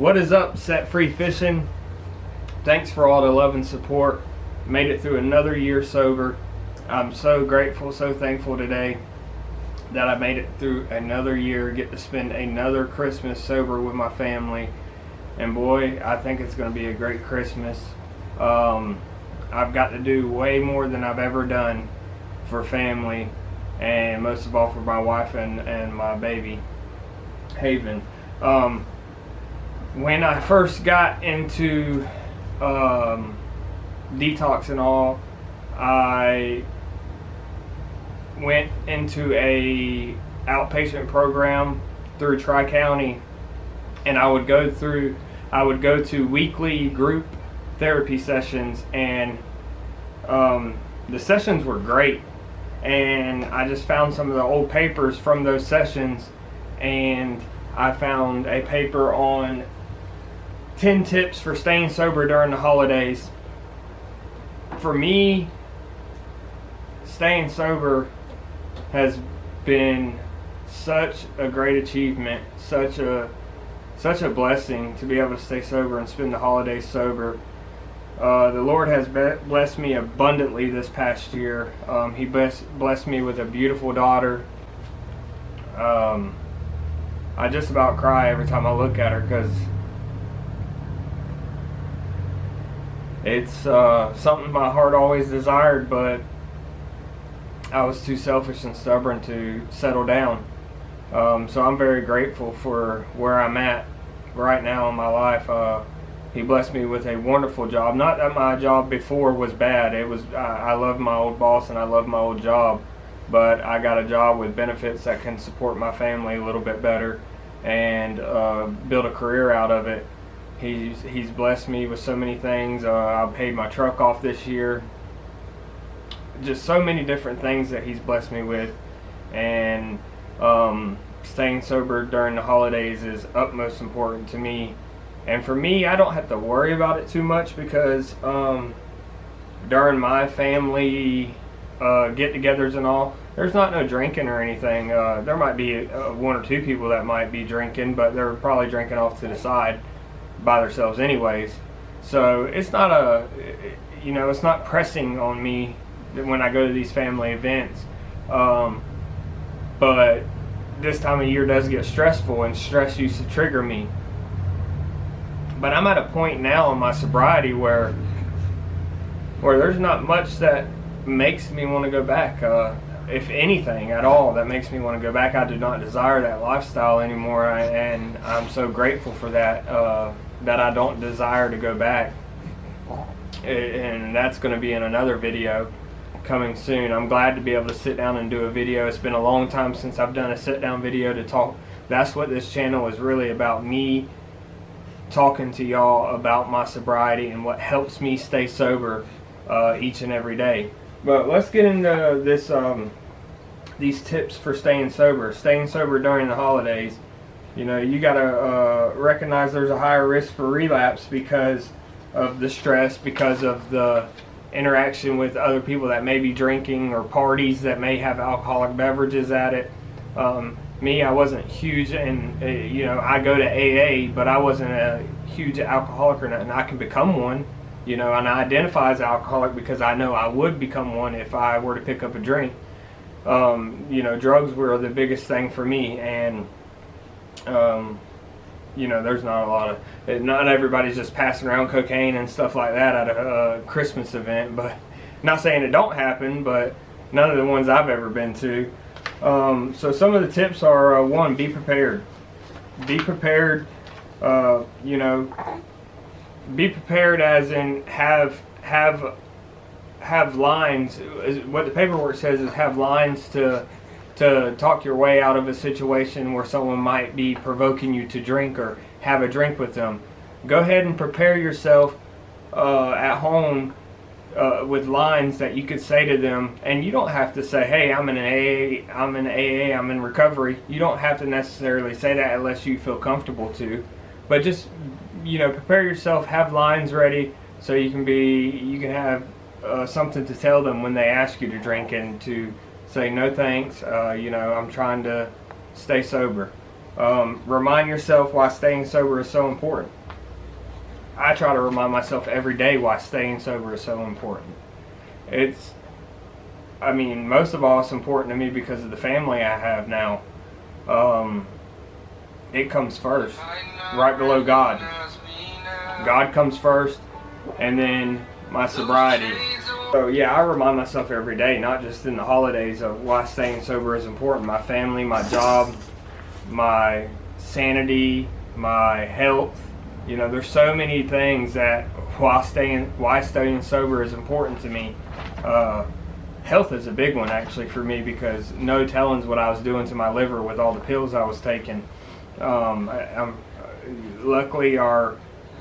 What is up, Set Free Fishing? Thanks for all the love and support. Made it through another year sober. I'm so grateful, so thankful today that I made it through another year, get to spend another Christmas sober with my family. And boy, I think it's going to be a great Christmas. I've got to do way more than I've ever done for family, and most of all for my wife and my baby, Haven. When I first got into detox and all, I went into a outpatient program through Tri-County, and I would go to weekly group therapy sessions, and the sessions were great. And I just found some of the old papers from those sessions, and I found a paper on 10 tips for staying sober during the holidays. For me, staying sober has been such a great achievement, such a blessing to be able to stay sober and spend the holidays sober. The Lord has blessed me abundantly this past year. He blessed me with a beautiful daughter. I just about cry every time I look at her, because it's something my heart always desired, but I was too selfish and stubborn to settle down. So I'm very grateful for where I'm at right now in my life. He blessed me with a wonderful job. Not that my job before was bad. It was I love my old boss and I love my old job, but I got a job with benefits that can support my family a little bit better and build a career out of it. He's blessed me with so many things. I paid my truck off this year. Just so many different things that he's blessed me with, and staying sober during the holidays is utmost important to me. And for me, I don't have to worry about it too much, because during my family get-togethers and all, there's not no drinking or anything. There might be one or two people that might be drinking, but they're probably drinking off to the side by themselves anyways. So it's not it's not pressing on me when I go to these family events. But this time of year does get stressful, and stress used to trigger me. But I'm at a point now in my sobriety where there's not much that makes me want to go back. If anything at all that makes me want to go back, I do not desire that lifestyle anymore, and I'm so grateful for that, that I don't desire to go back. And that's going to be in another video coming soon. I'm glad to be able to sit down and do a video. It's been a long time since I've done a sit-down video to talk. That's what this channel is really about, me talking to y'all about my sobriety and what helps me stay sober each and every day. But let's get into this, these tips for staying sober during the holidays. You know, you gotta recognize there's a higher risk for relapse because of the stress, because of the interaction with other people that may be drinking, or parties that may have alcoholic beverages at it. Me, I wasn't huge, and I go to AA, but I wasn't a huge alcoholic or nothing. I can become one, and I identify as alcoholic because I know I would become one if I were to pick up a drink. Drugs were the biggest thing for me, and there's not everybody's just passing around cocaine and stuff like that at a Christmas event. But not saying it don't happen, but none of the ones I've ever been to. So some of the tips are, one, be prepared. Be prepared, be prepared as in have lines. What the paperwork says is have lines to talk your way out of a situation where someone might be provoking you to drink or have a drink with them. Go ahead and prepare yourself at home with lines that you could say to them, and you don't have to say, hey, I'm in AA, I'm in recovery. You don't have to necessarily say that unless you feel comfortable to, but just prepare yourself, have lines ready so you can have something to tell them when they ask you to drink, and to say no thanks, I'm trying to stay sober. Remind yourself why staying sober is so important. I try to remind myself every day why staying sober is so important. Most of all, it's important to me because of the family I have now. It comes first, right below God. God comes first, and then my sobriety. So yeah, I remind myself every day, not just in the holidays, of why staying sober is important. My family, my job, my sanity, my health. There's so many things that why staying sober is important to me. Health is a big one actually for me, because no telling's what I was doing to my liver with all the pills I was taking. Luckily our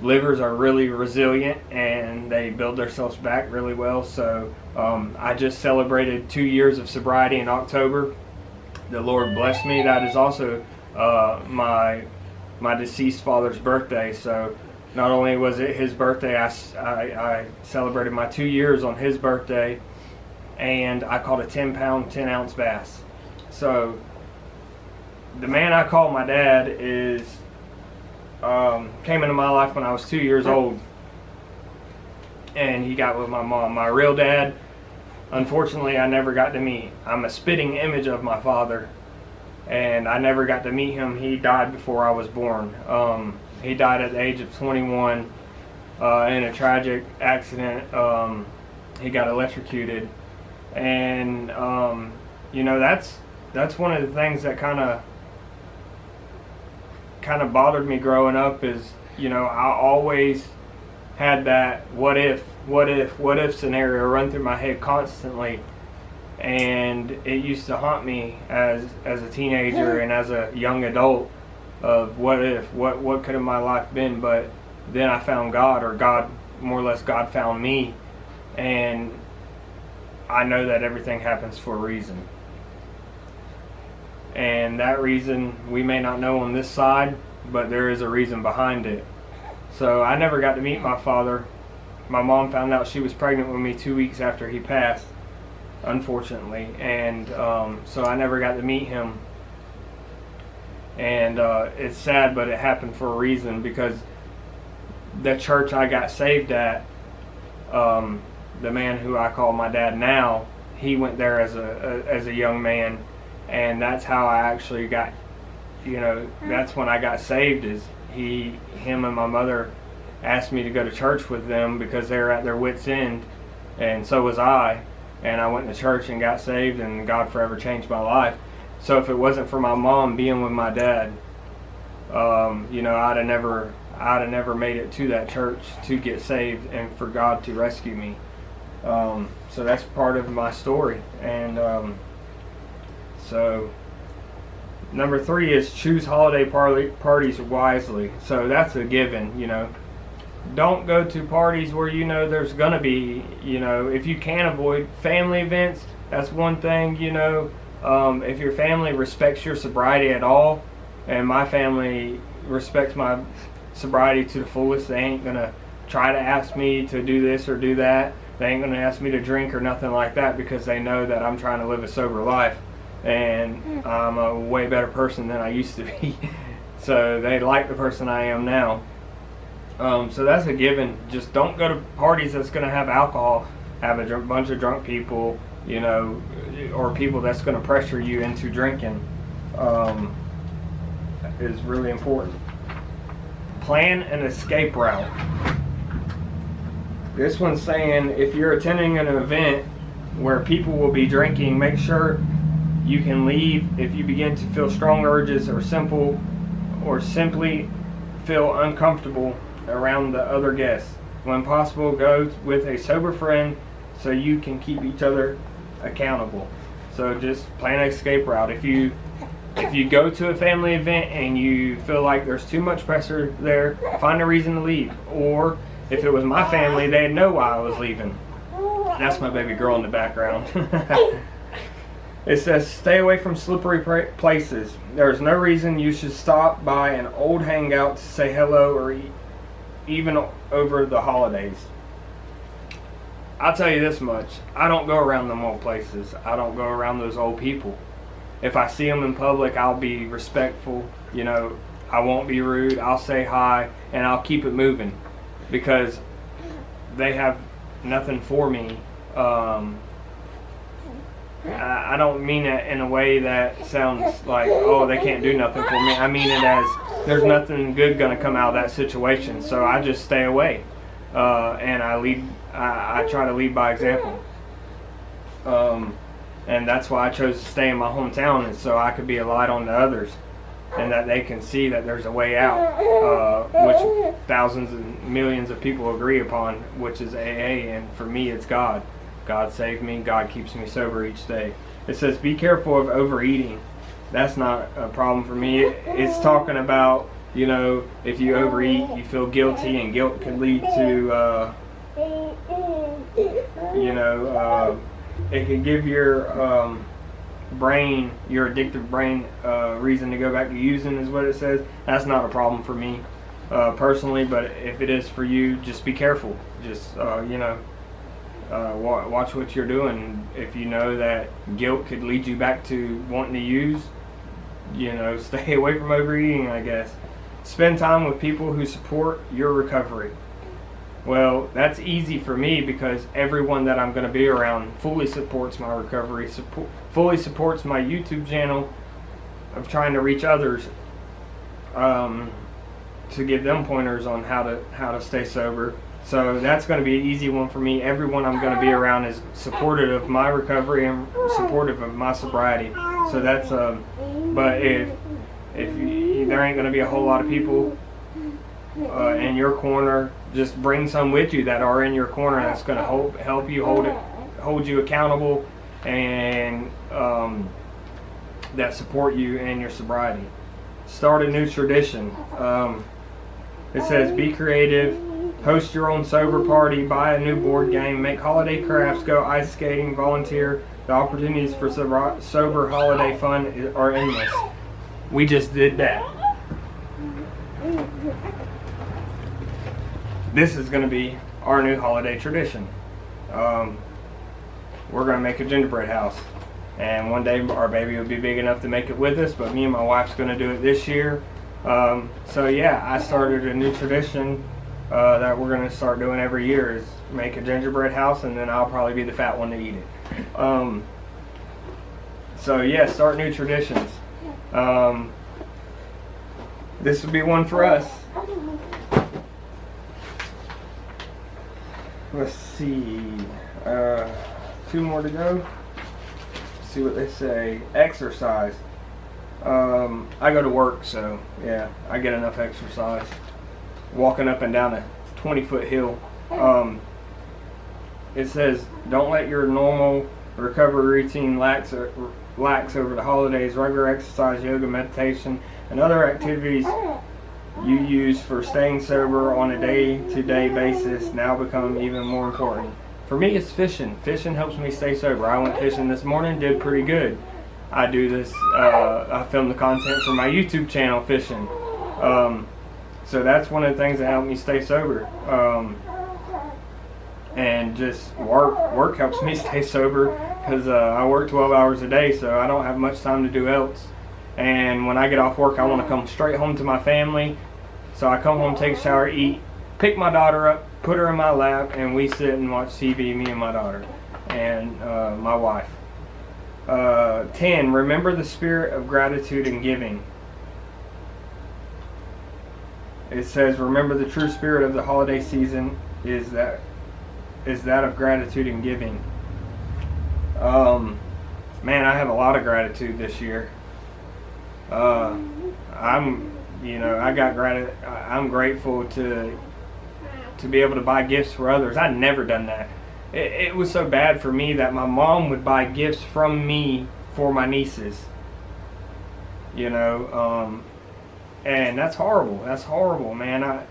livers are really resilient and they build themselves back really well. So I just celebrated 2 years of sobriety in October. The Lord blessed me. That is also my deceased father's birthday. So not only was it his birthday, I celebrated my 2 years on his birthday, and I caught a 10-pound, 10-ounce bass. So the man I call my dad came into my life when I was 2 years old, and he got with my mom. My real dad, unfortunately, I never got to meet. I'm a spitting image of my father, and I never got to meet him. He died before I was born. He died at the age of 21 in a tragic accident. He got electrocuted, and that's one of the things that kind of bothered me growing up. Is I always had that what if scenario run through my head constantly, and it used to haunt me as a teenager and as a young adult, of what could have my life been. But then I found God, or God, more or less God found me, and I know that everything happens for a reason. And that reason we may not know on this side, but there is a reason behind it. So I never got to meet my father. My mom found out she was pregnant with me 2 weeks after he passed, unfortunately, and so I never got to meet him. And it's sad, but it happened for a reason, because the church I got saved at, the man who I call my dad now, he went there as a young man, and that's how I actually got, that's when I got saved. Is him and my mother asked me to go to church with them because they were at their wits' end, and so was I. And I went to church and got saved, and God forever changed my life. So if it wasn't for my mom being with my dad, I'd have never made it to that church to get saved and for God to rescue me. So that's part of my story. And so number 3 is choose holiday parties wisely. So that's a given. Don't go to parties where there's gonna be, if you can avoid family events, that's one thing. If your family respects your sobriety at all, and my family respects my sobriety to the fullest, they ain't gonna try to ask me to do this or do that. They ain't gonna ask me to drink or nothing like that, because they know that I'm trying to live a sober life, and I'm a way better person than I used to be. So they like the person I am now. So that's a given. Just don't go to parties that's going to have alcohol, have a bunch of drunk people, or people that's going to pressure you into drinking. Is really important. Plan an escape route. This one's saying, if you're attending an event where people will be drinking, make sure you can leave if you begin to feel strong urges or simply feel uncomfortable around the other guests. When possible, go with a sober friend so you can keep each other accountable. So just plan an escape route. If you go to a family event and you feel like there's too much pressure there, find a reason to leave. Or if it was my family, they'd know why I was leaving. That's my baby girl in the background. It says, stay away from slippery places. There's no reason you should stop by an old hangout to say hello, or even over the holidays. I'll tell you this much. I don't go around them old places. I don't go around those old people. If I see them in public, I'll be respectful. You know, I won't be rude. I'll say hi, and I'll keep it moving, because they have nothing for me. I don't mean it in a way that sounds like, oh, they can't do nothing for me. I mean it as there's nothing good going to come out of that situation, so I just stay away, and I try to lead by example. And that's why I chose to stay in my hometown, is so I could be a light on to others, and that they can see that there's a way out, which thousands and millions of people agree upon, which is AA, and for me it's God. God saved me, God keeps me sober each day. It says, be careful of overeating. That's not a problem for me. It's talking about, you know, if you overeat, you feel guilty, and guilt can lead to, it can give your brain, your addictive brain, reason to go back to using, is what it says. That's not a problem for me personally, but if it is for you, just be careful. Just watch what you're doing. If you know that guilt could lead you back to wanting to use, stay away from overeating, I guess. Spend time with people who support your recovery. Well, that's easy for me, because everyone that I'm going to be around fully supports my recovery, fully supports my YouTube channel of trying to reach others, to give them pointers on how to stay sober. So that's going to be an easy one for me. Everyone I'm going to be around is supportive of my recovery and supportive of my sobriety. So that's but if there ain't going to be a whole lot of people in your corner, just bring some with you that are in your corner that's going to help you hold you accountable, and that support you in your sobriety. Start a new tradition. It says, be creative. Host your own sober party, buy a new board game, make holiday crafts, go ice skating, volunteer. The opportunities for sober holiday fun are endless. We just did that. This is going to be our new holiday tradition. We're going to make a gingerbread house. And one day our baby will be big enough to make it with us, but me and my wife's going to do it this year. So yeah, I started a new tradition that we're going to start doing every year, is make a gingerbread house, and then I'll probably be the fat one to eat it. So yeah, start new traditions. This would be one for us. Let's see, 2 more to go. Let's see what they say. Exercise. I go to work, so yeah, I get enough exercise. Walking up and down a 20-foot hill. It says, don't let your normal recovery routine lax over the holidays. Regular exercise, yoga, meditation, and other activities you use for staying sober on a day-to-day basis now become even more important. For me, it's fishing. Fishing helps me stay sober. I went fishing this morning, did pretty good. I do this, I film the content for my YouTube channel, fishing. So that's one of the things that help me stay sober. And just work helps me stay sober, because I work 12 hours a day, so I don't have much time to do else. And when I get off work, I want to come straight home to my family. So I come home, take a shower, eat, pick my daughter up, put her in my lap, and we sit and watch TV, me and my daughter and my wife. 10, remember the spirit of gratitude and giving. It says, remember the true spirit of the holiday season is that of gratitude and giving. Man, I have a lot of gratitude this year. I'm grateful to be able to buy gifts for others. I'd never done that. It was so bad for me that my mom would buy gifts from me for my nieces. And that's horrible. That's horrible, man. I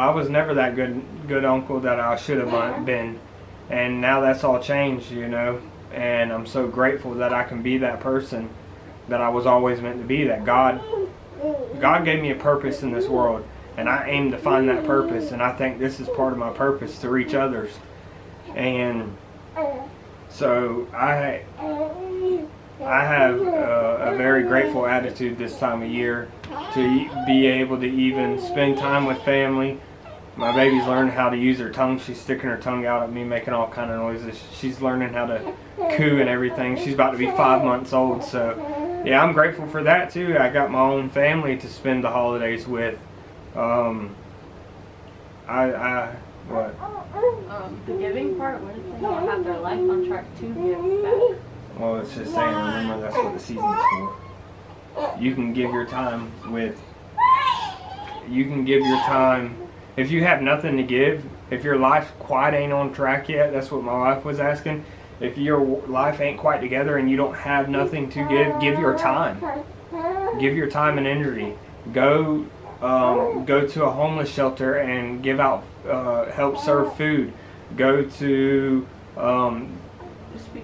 was never that good uncle that I should have been. And now that's all changed, And I'm so grateful that I can be that person that I was always meant to be. That God gave me a purpose in this world, and I aim to find that purpose. And I think this is part of my purpose, to reach others. And so I have a very grateful attitude this time of year. be able to even spend time with family. My baby's learning how to use her tongue. She's sticking her tongue out at me, making all kind of noises. She's learning how to coo and everything. She's about to be 5 months old, so yeah, I'm grateful for that too. I got my own family to spend the holidays with. What? The giving part, what if they don't have their life on track to give back? Well, it's just saying, remember, that's what the season's for. You can give your time if you have nothing to give, if your life quite ain't on track yet. That's what my wife was asking. If your life ain't quite together and you don't have nothing to give your time. Give your time and energy. Go to a homeless shelter and give out, help serve food. Go to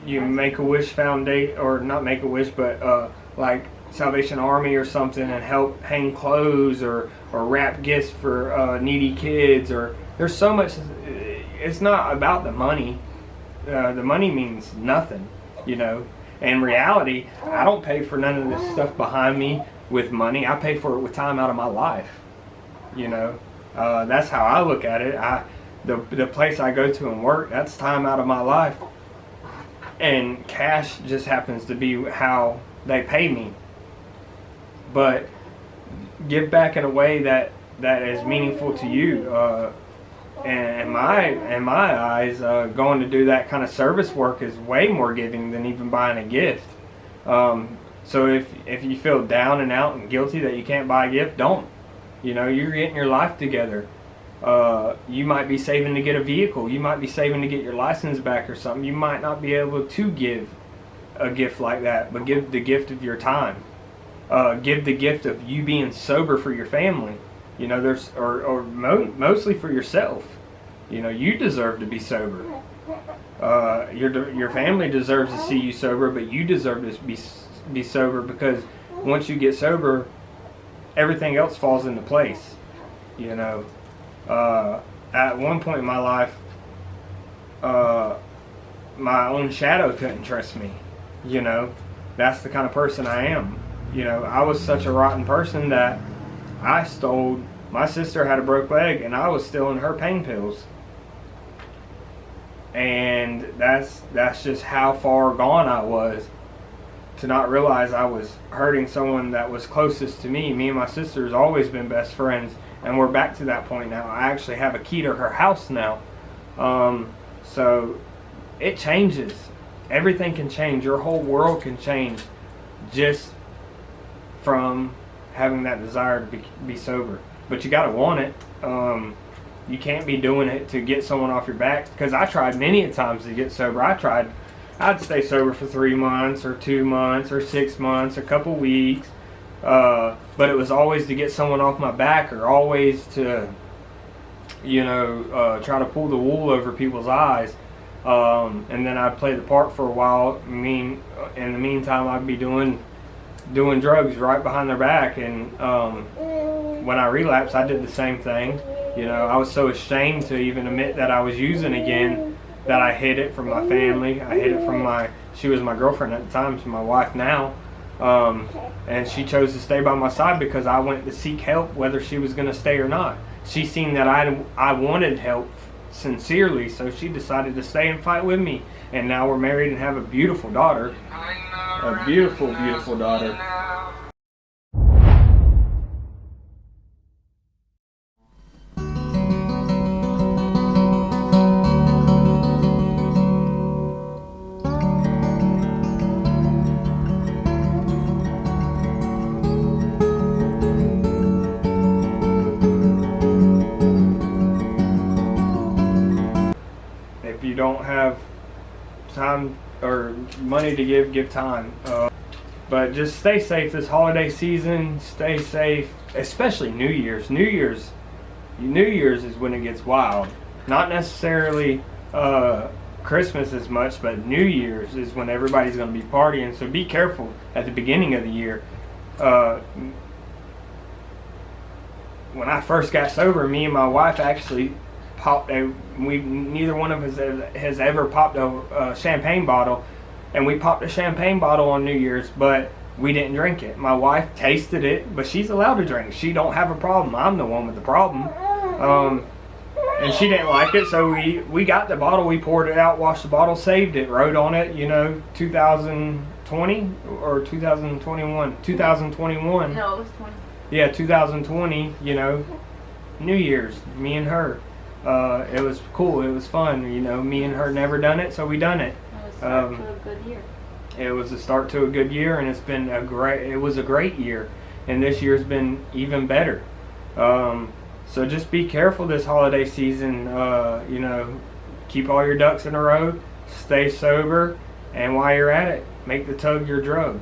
you Make-A-Wish Foundation, or not Make-A-Wish, but like Salvation Army or something, and help hang clothes or wrap gifts for needy kids. Or there's so much. It's not about the money. The money means nothing, you know. In reality, I don't pay for none of this stuff behind me with money. I pay for it with time out of my life, you know. That's how I look at it. The place I go to and work, that's time out of my life, and cash just happens to be how they pay me. But give back in a way that is meaningful to you. And in my eyes, going to do that kind of service work is way more giving than even buying a gift. So if you feel down and out and guilty that you can't buy a gift, don't. You know, you're getting your life together. You might be saving to get a vehicle. You might be saving to get your license back or something. You might not be able to give a gift like that, but give the gift of your time. Give the gift of you being sober for your family. You know, mostly for yourself. You know, you deserve to be sober. Your family deserves to see you sober, but you deserve to be sober, because once you get sober, everything else falls into place. You know, at one point in my life, my own shadow couldn't trust me. You know, that's the kind of person I am. You know, I was such a rotten person that my sister had a broke leg, and I was stealing her pain pills. And that's just how far gone I was, to not realize I was hurting someone that was closest to me. Me and my sister has always been best friends, and we're back to that point now. I actually have a key to her house now. So it changes. Everything can change. Your whole world can change just from having that desire to be sober. But you gotta want it. You can't be doing it to get someone off your back, because I tried many times to get sober. I'd stay sober for 3 months or 2 months or 6 months, a couple weeks, but it was always to get someone off my back, or always to, you know, try to pull the wool over people's eyes. And then I'd play the part for a while. I mean, in the meantime, I'd be doing drugs right behind their back. And when I relapsed, I did the same thing. You know, I was so ashamed to even admit that I was using again, that I hid it from my family. I hid it from she was my girlfriend at the time, she's my wife now. And she chose to stay by my side because I went to seek help, whether she was going to stay or not. She seen that I wanted help sincerely, so she decided to stay and fight with me. And now we're married and have a beautiful daughter. A beautiful, beautiful daughter. If you don't have time or money to give time. But just stay safe this holiday season. Stay safe, especially New Year's. New Year's is when it gets wild. Not necessarily Christmas as much, but New Year's is when everybody's going to be partying. So be careful at the beginning of the year. When I first got sober, me and my wife actually popped neither one of us has ever popped a champagne bottle, and we popped a champagne bottle on New Year's, but We didn't drink it. My wife tasted it, but she's allowed to drink. She don't have a problem. I'm the one with the problem. And she didn't like it, so we got the bottle, we poured it out, washed the bottle, saved it, wrote on it, 2020 or 2021? 2021. No, it was 20. Yeah, 2020, New Year's, me and her. It was cool, it was fun, me and her never done it, so we done it. It was a start to a good year. It was a start to a good year, and it was a great year, and this year's been even better. So just be careful this holiday season. Keep all your ducks in a row, stay sober, and while you're at it, make the tug your drug.